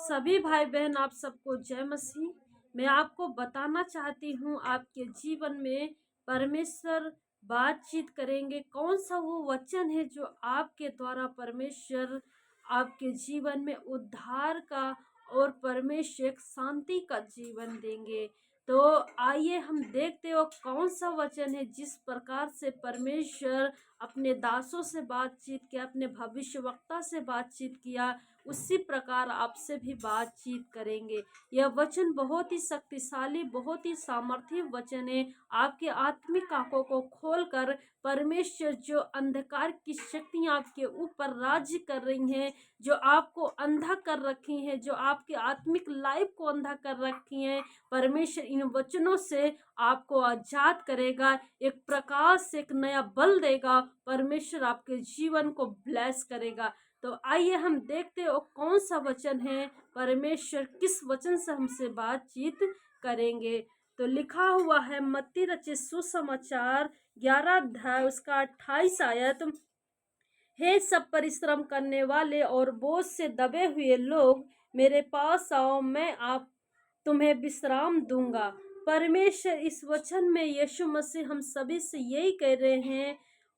सभी भाई बहन आप सबको जय मसीह। मैं आपको बताना चाहती हूँ आपके जीवन में परमेश्वर बातचीत करेंगे। कौन सा वो वचन है जो आपके द्वारा परमेश्वर आपके जीवन में उद्धार का और परमेश्वर एक शांति का जीवन देंगे। तो आइए हम देखते हो कौन सा वचन है जिस प्रकार से परमेश्वर अपने दासों से बातचीत किया, अपने भविष्यवक्ता से बातचीत किया, उसी प्रकार आपसे भी बातचीत करेंगे। यह वचन बहुत ही शक्तिशाली, बहुत ही सामर्थ्य वचन है। आपके आत्मिक आंखों को खोलकर परमेश्वर जो अंधकार की शक्तियां आपके ऊपर राज्य कर रही हैं, जो आपको अंधा कर रखी हैं, जो आपके आत्मिक लाइफ को अंधा कर रखी हैं, परमेश्वर इन वचनों से आपको आजाद करेगा, एक प्रकाश, एक नया बल देगा। परमेश्वर आपके जीवन को ब्लेस करेगा। तो आइए हम देखते हो कौन सा वचन है, परमेश्वर किस वचन से हमसे बातचीत करेंगे। तो लिखा हुआ है मत्ती रचित सुसमाचार 11 अध्याय उसका 28 आयत। हे सब परिश्रम करने वाले और बोझ से दबे हुए लोग, मेरे पास आओ, मैं आप तुम्हें विश्राम दूंगा। परमेश्वर इस वचन में यीशु मसीह हम सभी से यही कह रहे हैं।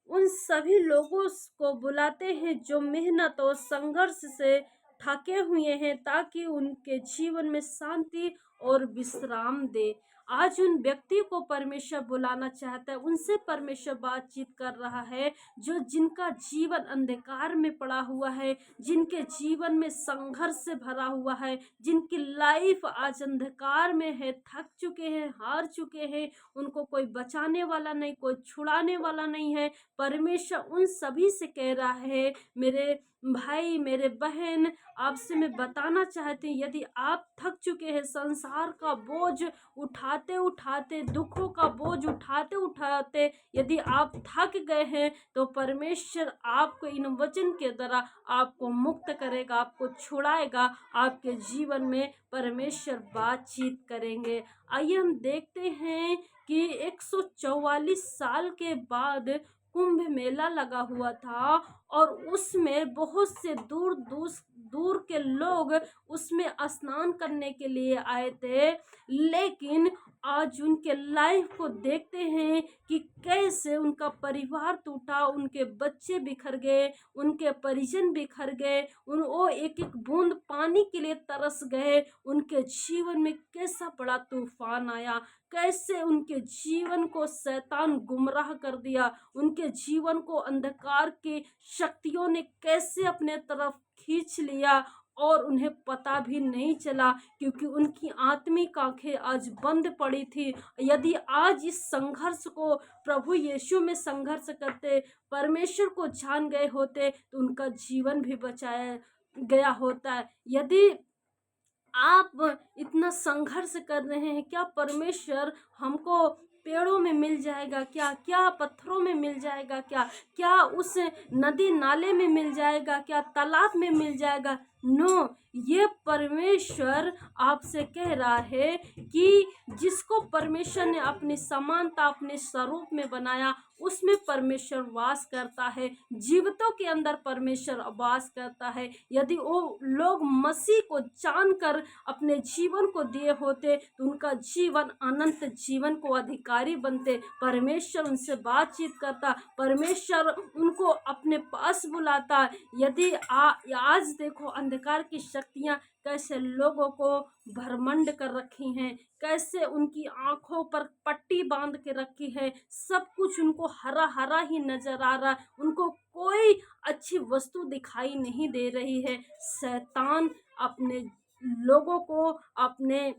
उन सभी लोगों को बुलाते हैं जो मेहनत और संघर्ष से थके हुए हैं, ताकि उनके जीवन में शांति और विश्राम दे। आज उन व्यक्ति को परमेश्वर बुलाना चाहता है, उनसे परमेश्वर बातचीत कर रहा है जो जिनका जीवन अंधकार में पड़ा हुआ है, जिनके जीवन में संघर्ष से भरा हुआ है, जिनकी लाइफ आज अंधकार में है, थक चुके हैं, हार चुके हैं, उनको कोई बचाने वाला नहीं, कोई छुड़ाने वाला नहीं है। परमेश्वर उन सभी से कह रहा है, मेरे भाई, मेरे बहन, आपसे मैं बताना चाहती हूँ, यदि आप थक चुके हैं संसार का बोझ उठाते उठाते, दुखों का बोझ उठाते उठाते, यदि आप थक गए हैं, तो परमेश्वर आपको इन वचन के द्वारा आपको मुक्त करेगा, आपको छुड़ाएगा। आपके जीवन में परमेश्वर बातचीत करेंगे। आइए हम देखते हैं कि 144 साल के बाद कुंभ मेला लगा हुआ था और उसमें बहुत से दूर दूर दूर के लोग उसमें स्नान करने के लिए आए थे। लेकिन आज उनके लाइफ को देखते हैं कि कैसे उनका परिवार टूटा, उनके बच्चे बिखर गए, उनके परिजन बिखर गए, वो एक एक बूंद पानी के लिए तरस गए। उनके जीवन में कैसा बड़ा तूफान आया, कैसे उनके जीवन को शैतान गुमराह कर दिया, उनके जीवन को अंधकार की शक्तियों ने कैसे अपने तरफ खींच लिया और उन्हें पता भी नहीं चला, क्योंकि उनकी आत्मिक आंखें आज बंद पड़ी थी। यदि आज इस संघर्ष को प्रभु यीशु में संघर्ष करते, परमेश्वर को जान गए होते, तो उनका जीवन भी बचाया गया होता है। यदि आप इतना संघर्ष कर रहे हैं, क्या परमेश्वर हमको पेड़ों में मिल जाएगा क्या? क्या पत्थरों में मिल जाएगा क्या? क्या उस नदी नाले में मिल जाएगा क्या? तालाब में मिल जाएगा? नो, ये परमेश्वर आपसे कह रहा है कि जिसको परमेश्वर ने अपनी समानता, अपने स्वरूप में बनाया, उसमें परमेश्वर वास करता है। जीवितों के अंदर परमेश्वर वास करता है। यदि वो लोग मसीह को जानकर अपने जीवन को दिए होते, तो उनका जीवन अनंत जीवन को अधिकारी बनते। परमेश्वर उनसे बातचीत करता, परमेश्वर उनको अपने पास बुलाता। यदि आज देखो अंधकार की शक्तियां कैसे लोगों को भरमंड कर रखी हैं, कैसे उनकी आंखों पर पट्टी बांध के रखी है, सब कुछ उनको हरा हरा ही नजर आ रहा, उनको कोई अच्छी वस्तु दिखाई नहीं दे रही है। शैतान अपने लोगों को, अपने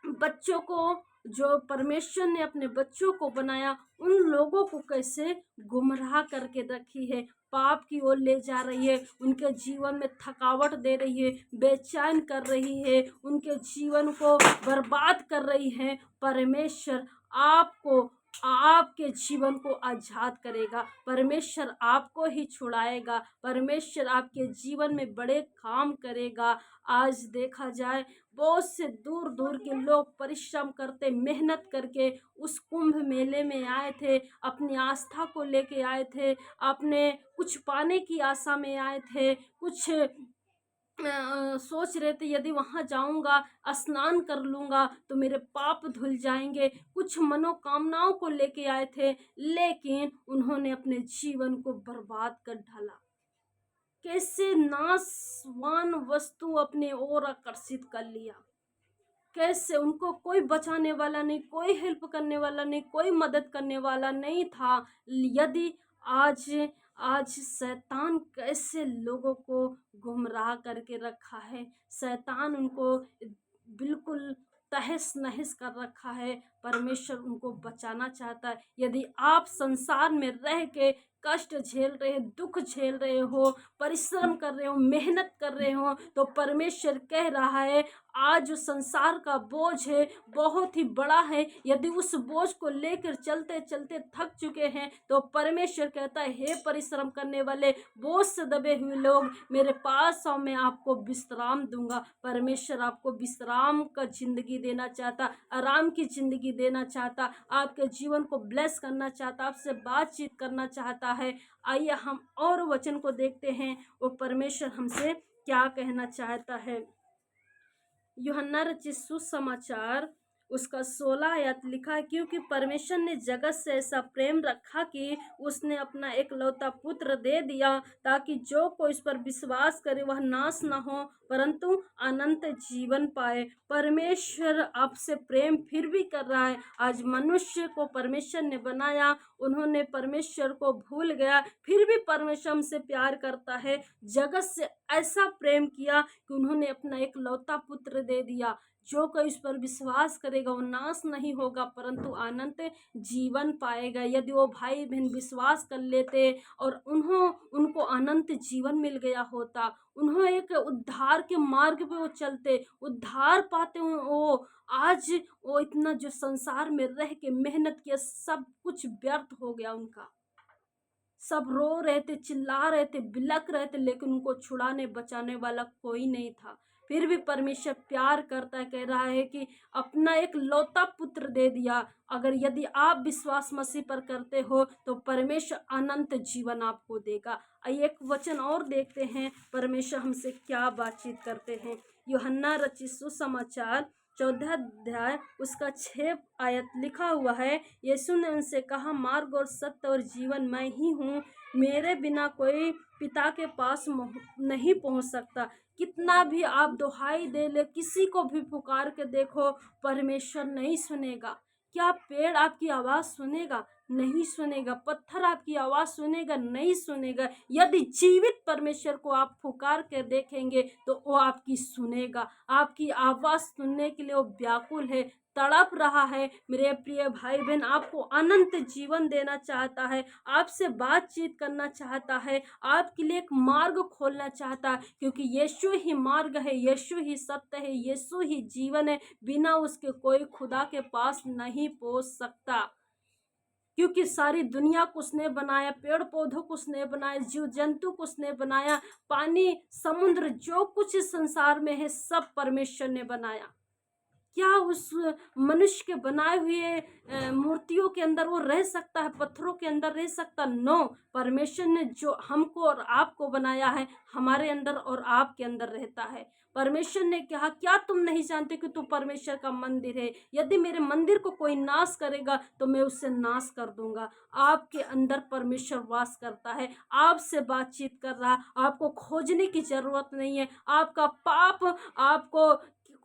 बच्चों को, जो परमेश्वर ने अपने बच्चों को बनाया, उन लोगों को कैसे गुमराह करके रखी है, पाप की ओर ले जा रही है, उनके जीवन में थकावट दे रही है, बेचैन कर रही है, उनके जीवन को बर्बाद कर रही है। परमेश्वर आपको, आपके जीवन को आजाद करेगा, परमेश्वर आपको ही छुड़ाएगा, परमेश्वर आपके जीवन में बड़े काम करेगा। आज देखा जाए बहुत से दूर दूर के लोग परिश्रम करते, मेहनत करके उस कुंभ मेले में आए थे, अपनी आस्था को लेके आए थे, अपने कुछ पाने की आशा में आए थे, कुछ सोच रहे थे यदि वहाँ जाऊँगा, स्नान कर लूँगा तो मेरे पाप धुल जाएँगे। कुछ मनोकामनाओं को लेके आए थे, लेकिन उन्होंने अपने जीवन को बर्बाद कर डाला। कैसे नाशवान वस्तु अपने ओर आकर्षित कर लिया। कैसे उनको कोई बचाने वाला नहीं, कोई हेल्प करने वाला नहीं, कोई मदद करने वाला नहीं था। यदि आज आज शैतान कैसे लोगों को गुमराह करके रखा है। शैतान उनको बिल्कुल तहस नहस कर रखा है। परमेश्वर उनको बचाना चाहता है। यदि आप संसार में रह के कष्ट झेल रहे, दुख झेल रहे हो, परिश्रम कर रहे हो, मेहनत कर रहे हो, तो परमेश्वर कह रहा है आज जो संसार का बोझ है बहुत ही बड़ा है। यदि उस बोझ को लेकर चलते चलते थक चुके हैं तो परमेश्वर कहता है हे परिश्रम करने वाले, बोझ से दबे हुए लोग मेरे पास आओ, मैं आपको विश्राम दूंगा। परमेश्वर आपको विश्राम का जिंदगी देना चाहता, आराम की जिंदगी देना चाहता, आपके जीवन को ब्लेस करना चाहता, आपसे बातचीत करना चाहता है। आइए हम और वचन को देखते हैं, वो परमेश्वर हमसे क्या कहना चाहता है। यूहन्ना रचित सुसमाचार उसका 16 आयत लिखा है, क्योंकि परमेश्वर ने जगत से ऐसा प्रेम रखा कि उसने अपना एकलौता पुत्र दे दिया, ताकि जो कोई इस पर विश्वास करे वह नाश न हो परंतु अनंत जीवन पाए। परमेश्वर आपसे प्रेम फिर भी कर रहा है। आज मनुष्य को परमेश्वर ने बनाया, उन्होंने परमेश्वर को भूल गया, फिर भी परमेश्वर हमसे प्यार करता है। जगत से ऐसा प्रेम किया कि उन्होंने अपना एकलौता पुत्र दे दिया। जो कोई इस पर विश्वास करेगा वो नाश नहीं होगा परंतु अनंत जीवन पाएगा। यदि वो भाई बहन विश्वास कर लेते और उनको अनंत जीवन मिल गया होता, उन्होंने एक उद्धार के मार्ग पे वो चलते, उद्धार पाते वो आज वो इतना जो संसार में रह के मेहनत किया सब कुछ व्यर्थ हो गया उनका। सब रो रहे थे, चिल्ला रहे थे, बिलक रहे थे, लेकिन उनको छुड़ाने बचाने वाला कोई नहीं था। फिर भी परमेश्वर प्यार करता है, कह रहा है कि अपना एक लौता पुत्र दे दिया। अगर यदि आप विश्वास मसीह पर करते हो तो परमेश्वर अनंत जीवन आपको देगा। आइए एक वचन और देखते हैं परमेश्वर हमसे क्या बातचीत करते हैं। यूहन्ना रचित सुसमाचार 14 अध्याय उसका 6 आयत लिखा हुआ है। यीशु ने उनसे कहा, मार्ग और सत्य और जीवन मैं ही हूँ, मेरे बिना कोई पिता के पास नहीं पहुँच सकता। कितना भी आप दुहाई दे ले, किसी को भी पुकार के देखो, परमेश्वर नहीं सुनेगा। क्या पेड़ आपकी आवाज़ सुनेगा? नहीं सुनेगा। पत्थर आपकी आवाज़ सुनेगा? नहीं सुनेगा। यदि जीवित परमेश्वर को आप पुकार के देखेंगे तो वो आपकी सुनेगा। आपकी आवाज़ सुनने के लिए वो व्याकुल है, तड़प रहा है। मेरे प्रिय भाई बहन, आपको अनंत जीवन देना चाहता है, आपसे बातचीत करना चाहता है, आपके लिए एक मार्ग खोलना चाहता है, क्योंकि यीशु ही मार्ग है, यीशु ही सत्य है, यीशु ही जीवन है। बिना उसके कोई खुदा के पास नहीं पहुंच सकता, क्योंकि सारी दुनिया को उसने बनाया, पेड़ पौधों को उसने बनाया, जीव जंतु को उसने बनाया, पानी समुद्र जो कुछ इस संसार में है सब परमेश्वर ने बनाया। क्या उस मनुष्य के बनाए हुए मूर्तियों के अंदर वो रह सकता है? पत्थरों के अंदर रह सकता? नो। परमेश्वर ने जो हमको और आपको बनाया है हमारे अंदर और आपके अंदर रहता है। परमेश्वर ने कहा, क्या तुम नहीं जानते कि तू परमेश्वर का मंदिर है? यदि मेरे मंदिर को कोई नाश करेगा तो मैं उससे नाश कर दूंगा। आपके अंदर परमेश्वर वास करता है, आपसे बातचीत कर रहा, आपको खोजने की जरूरत नहीं है। आपका पाप आपको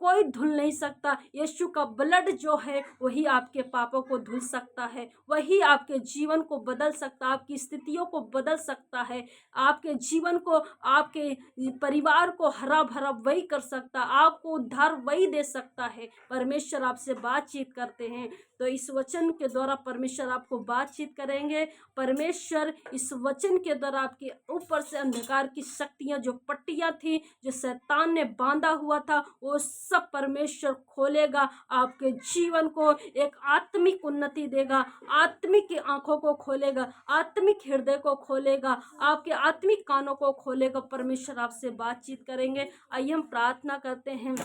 कोई धुल नहीं सकता। यीशु का ब्लड जो है वही आपके पापों को धुल सकता है, वही आपके जीवन को बदल सकता है, आपकी स्थितियों को बदल सकता है, आपके जीवन को, आपके परिवार को हरा भरा वही कर सकता, आपको उद्धार वही दे सकता है। परमेश्वर आपसे बातचीत करते हैं तो इस वचन के द्वारा परमेश्वर आपको बातचीत करेंगे। परमेश्वर इस वचन के द्वारा आपके ऊपर से अंधकार की शक्तियां, जो पट्टियां थी, जो शैतान ने बांधा हुआ था, वो सब परमेश्वर खोलेगा। आपके जीवन को एक आत्मिक उन्नति देगा, आत्मिक आंखों को खोलेगा, आत्मिक हृदय को खोलेगा, आपके आत्मिक कानों को खोलेगा। परमेश्वर आपसे बातचीत करेंगे। आइए हम प्रार्थना करते हैं।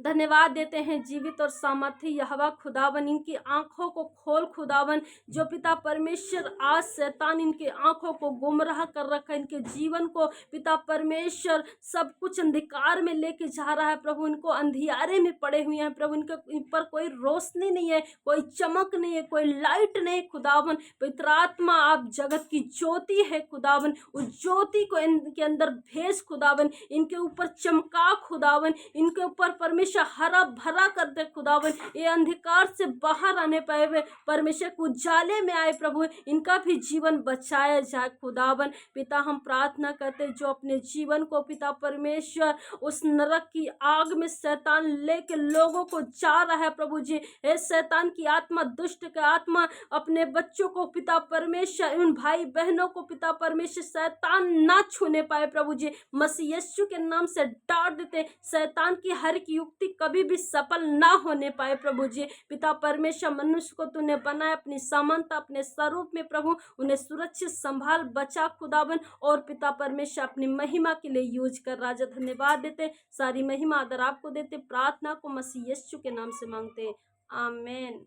धन्यवाद देते हैं जीवित और सामर्थी यहोवा खुदावन, इनकी आंखों को खोल खुदावन। जो पिता परमेश्वर आज शैतान इनके आंखों को गुमराह कर रखा है, इनके जीवन को पिता परमेश्वर सब कुछ अंधकार में लेके जा रहा है प्रभु। इनको अंधियारे में पड़े हुए हैं प्रभु, इनके इन पर कोई रोशनी नहीं है, कोई चमक नहीं है, कोई लाइट नहीं खुदावन। पवित्र आत्मा आप जगत की ज्योति है खुदावन, उस ज्योति को इनके अंदर भेज खुदावन, इनके ऊपर चमका खुदावन, इनके ऊपर परमेश्वर हरा भरा कर दे खुदावन। ये अंधकार से बाहर आने पाए हुए परमेश्वर के उजाले में आए प्रभु, इनका भी जीवन बचाया जाए खुदावन। पिता हम प्रार्थना करते जो अपने जीवन को पिता परमेश्वर उस नरक की आग में शैतान लेके लोगों को जा रहा है प्रभु जी, हे शैतान की आत्मा, दुष्ट की आत्मा अपने बच्चों को पिता परमेश्वर, उन भाई बहनों को पिता परमेश्वर शैतान ना छूने पाए प्रभु जी। मसीह यीशु के नाम से डांट देते, शैतान की हर एक युक्ति कभी भी सफल ना होने पाए प्रभु जी। पिता परमेश्वर मनुष्य को तूने बनाया अपनी समानता, अपने स्वरूप में प्रभु, उन्हें सुरक्षित संभाल बचा खुदावन, और पिता परमेश्वर अपनी महिमा के लिए यूज कर। राजा धन्यवाद देते, सारी महिमा आदर आपको देते, प्रार्थना को मसीह यीशु के नाम से मांगते, आमीन।